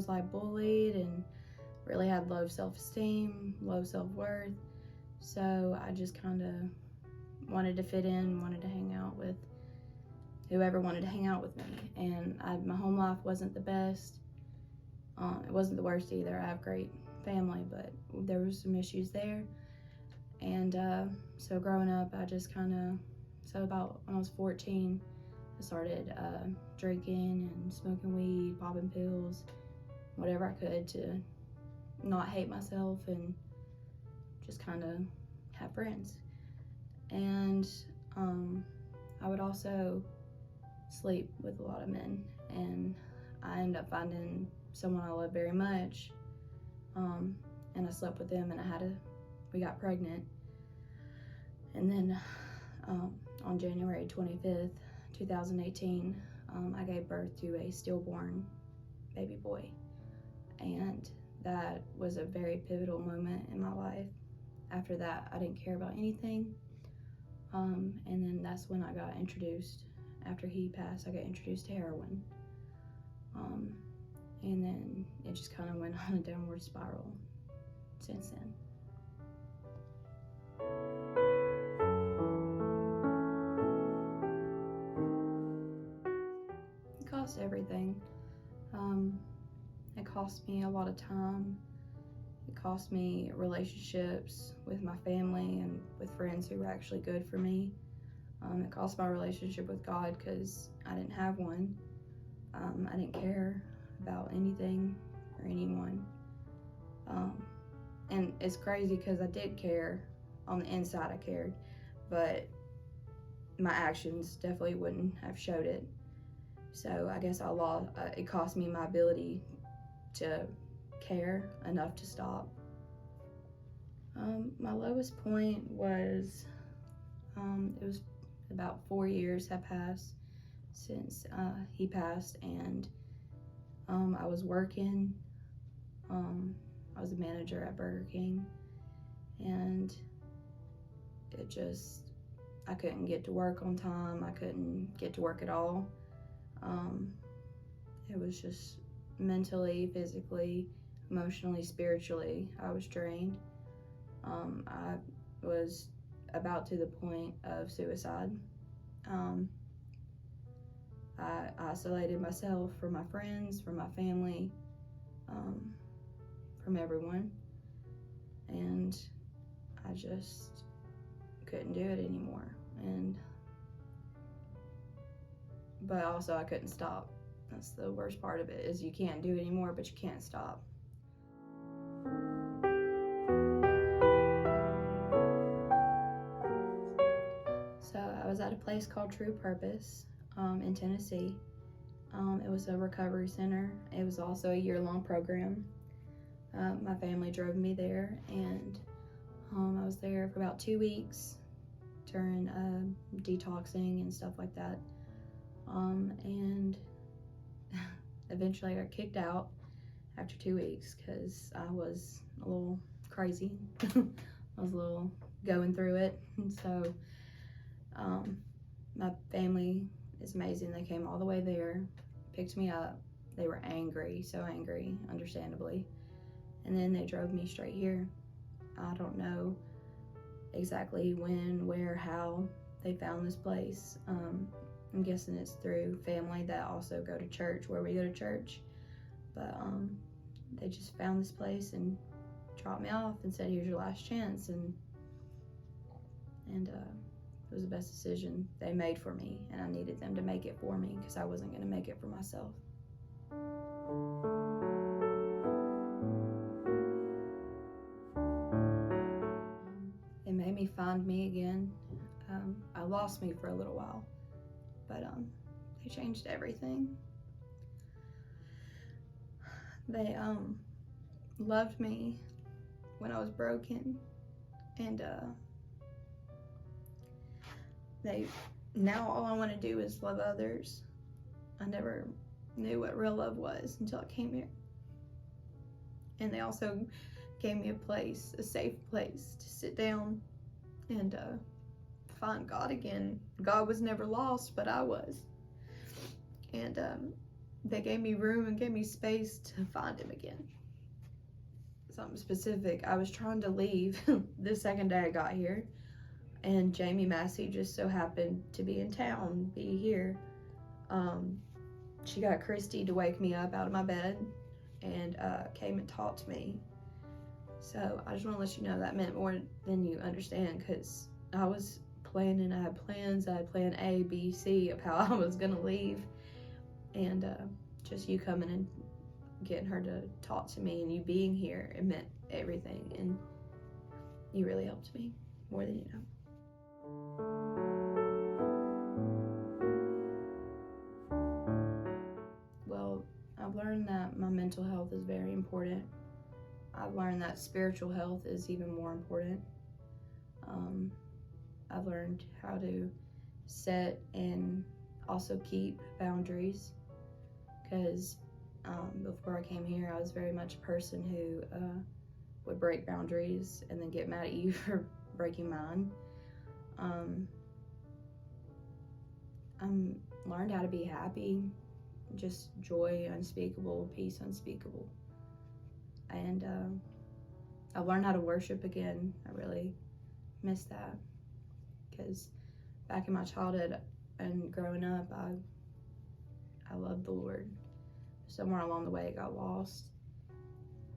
was like bullied and really had low self-esteem, low self-worth. So I just kind of wanted to fit in, wanted to hang out with whoever wanted to hang out with me. And my home life wasn't the best. It wasn't the worst either. I have great family, but there was some issues there. And so growing up, I just so about when I was 14, I started drinking and smoking weed, popping pills, whatever I could to not hate myself and just kind of have friends. And I would also sleep with a lot of men, and I ended up finding someone I love very much, and I slept with them, and we got pregnant. And then on January 25th, 2018, I gave birth to a stillborn baby boy, and that was a very pivotal moment in my life. After that, I didn't care about anything, and then that's when I got introduced. After he passed, I got introduced to heroin, and then it just kind of went on a downward spiral since then. It cost everything. It cost me a lot of time. It cost me relationships with my family and with friends who were actually good for me. It cost my relationship with God because I didn't have one. I didn't care about anything or anyone. And it's crazy because I did care. On the inside, I cared, but my actions definitely wouldn't have showed it. So I guess it cost me my ability to care enough to stop. My lowest point was, it was about 4 years have passed since he passed, and I was working. I was a manager at Burger King, and I couldn't get to work on time. I couldn't get to work at all. It was just mentally, physically, emotionally, spiritually, I was drained. I was about to the point of suicide. I isolated myself from my friends, from my family, from everyone, and I just couldn't do it anymore. But also I couldn't stop. That's the worst part of it, is you can't do it anymore, but you can't stop. So I was at a place called True Purpose in Tennessee. It was a recovery center. It was also a year-long program. My family drove me there, and I was there for about 2 weeks during detoxing and stuff like that. And eventually I got kicked out after 2 weeks because I was a little crazy. I was a little going through it. And so my family is amazing. They came all the way there, picked me up. They were angry, so angry, understandably. And then they drove me straight here. I don't know exactly when, where, how they found this place. I'm guessing it's through family that also go to church, where we go to church. But they just found this place and dropped me off and said, here's your last chance. And it was the best decision they made for me, and I needed them to make it for me because I wasn't going to make it for myself. It made me find me again. I lost me for a little while, but they changed everything. They loved me when I was broken, and now all I want to do is love others. I never knew what real love was until I came here. And they also gave me a safe place to sit down and find God again. God was never lost, but I was. And they gave me room and gave me space to find him again. Something specific. I was trying to leave the second day I got here, and Jamie Massey just so happened to be in town, be here. She got Christy to wake me up out of my bed and came and talked to me. So I just want to let you know that meant more than you understand, because I was planning, I had plans, I had plan A, B, C of how I was going to leave. And just you coming and getting her to talk to me and you being here, it meant everything. And you really helped me more than you know. Well, I've learned that my mental health is very important. I've learned that spiritual health is even more important. I've learned how to set and also keep boundaries, because before I came here, I was very much a person who would break boundaries and then get mad at you for breaking mine. I'm learned how to be happy, just joy unspeakable, peace unspeakable. And I've learned how to worship again. I really miss that, because back in my childhood and growing up, I loved the Lord. Somewhere along the way it got lost.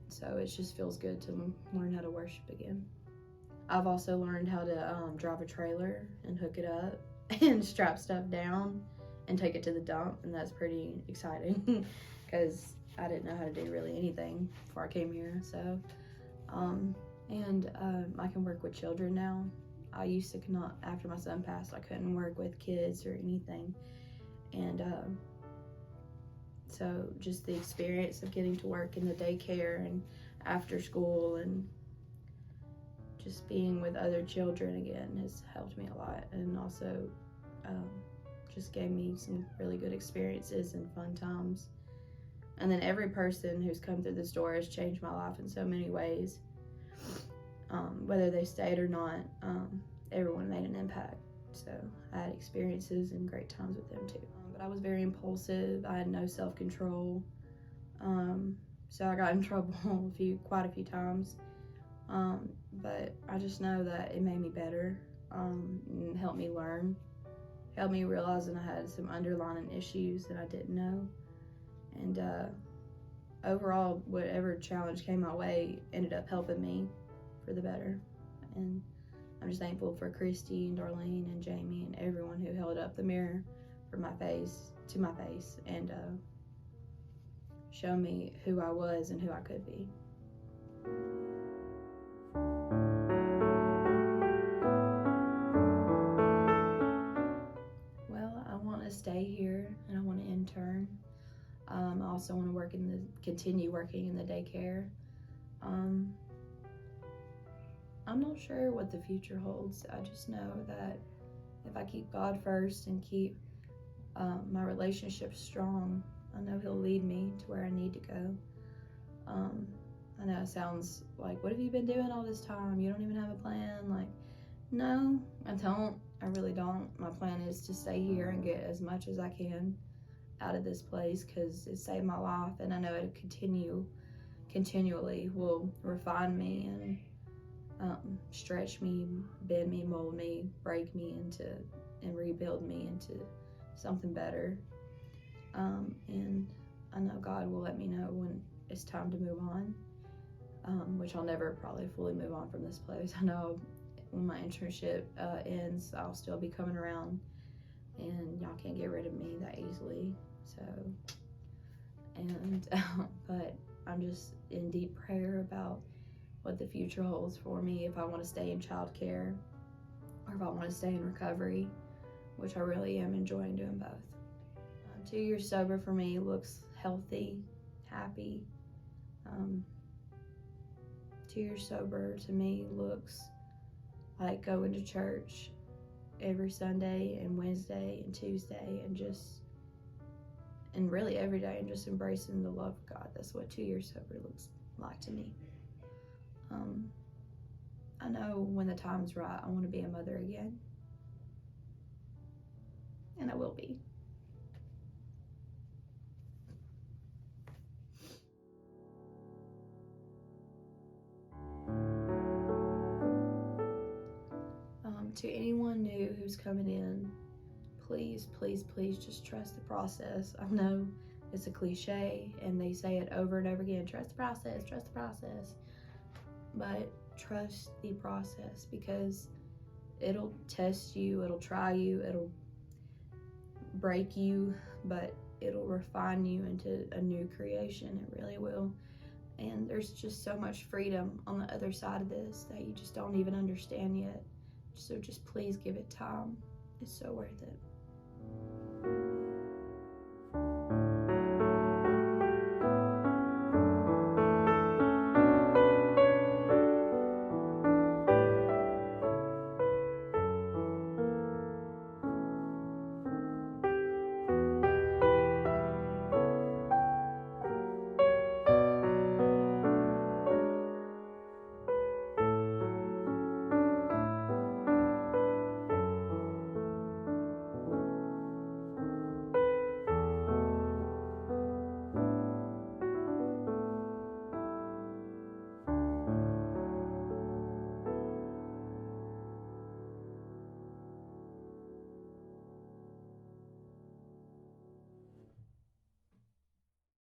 So it just feels good to learn how to worship again. I've also learned how to drive a trailer and hook it up and strap stuff down and take it to the dump, and that's pretty exciting because I didn't know how to do really anything before I came here. So I can work with children now. I used to not, after my son passed, I couldn't work with kids or anything. And so just the experience of getting to work in the daycare and after school and just being with other children again has helped me a lot, and also just gave me some really good experiences and fun times. And then every person who's come through this door has changed my life in so many ways. Whether they stayed or not, everyone made an impact. So I had experiences and great times with them too. But I was very impulsive. I had no self-control. So I got in trouble quite a few times. But I just know that it made me better, and helped me learn, helped me realize that I had some underlying issues that I didn't know. And overall, whatever challenge came my way ended up helping me for the better. And I'm just thankful for Christy and Darlene and Jamie and everyone who held up the mirror to my face and showed me who I was and who I could be. Well, I want to stay here and I want to intern. I also want to continue working in the daycare. I'm not sure what the future holds. I just know that if I keep God first and keep my relationship strong, I know He'll lead me to where I need to go. I know it sounds like, what have you been doing all this time? You don't even have a plan? Like, no, I don't. I really don't. My plan is to stay here and get as much as I can out of this place, because it saved my life, and I know it continually will refine me and stretch me, bend me, mold me, break me and rebuild me into something better. And I know God will let me know when it's time to move on, which I'll never probably fully move on from this place. I know when my internship ends, I'll still be coming around, and y'all can't get rid of me that easily. So, but I'm just in deep prayer about what the future holds for me, if I want to stay in childcare or if I want to stay in recovery, which I really am enjoying doing both. 2 years sober for me looks healthy, happy. 2 years sober to me looks like going to church every Sunday and Wednesday and Tuesday and really every day, and just embracing the love of God. That's what 2 years sober looks like to me. I know when the time's right, I want to be a mother again. And I will be. to anyone new who's coming in, please, please, please just trust the process. I know it's a cliche and they say it over and over again, trust the process, trust the process. But trust the process, because it'll test you, it'll try you, it'll break you, but it'll refine you into a new creation. It really will. And there's just so much freedom on the other side of this that you just don't even understand yet. So just please give it time. It's so worth it.